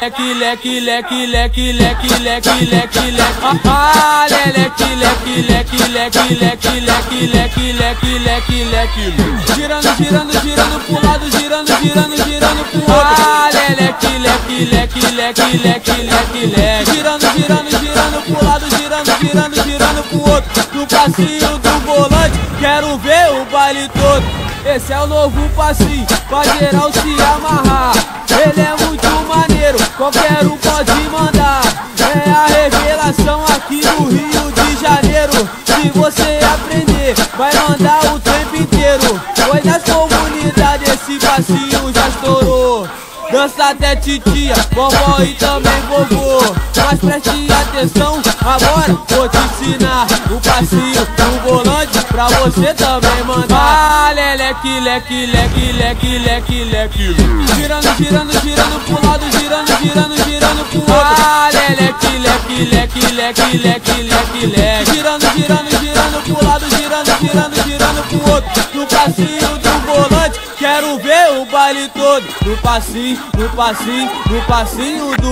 leque, leque, leque, leque, leque, leque, leque, leque. Ah, leque, leque, leque, leque, leque, leque, leque, leque, leque, leque. Girando, girando, girando pro lado, girando, girando, girando pro outro. Ah, leque, leque, leque, leque, leque, leque, leque. Girando, girando, girando pro lado, girando, girando, girando pro outro. No passinho do volante, quero ver o baile todo. Esse é o novo passinho, pra geral se amarrar. Ele é muito maneiro, qualquer um pode mandar. É a revelação aqui no Rio de Janeiro. Se você aprender, vai mandar o tempo inteiro. Pois nas comunidades esse passinho já estourou. Dança até titia, vovó e também vovô. Mas preste atenção, agora vou te ensinar o passinho do volante pra você também mandar. Ah, leque, leque, leque, leque, leque, leque. Girando, girando, girando pro lado, girando, girando, girando pro outro. Ah, leque, leque, leque, leque, leque, leque, leque. Girando, girando, girando pro lado, girando, girando, girando pro outro. No passinho do volante, quero ver o baile todo. No passinho, no passinho, no passinho do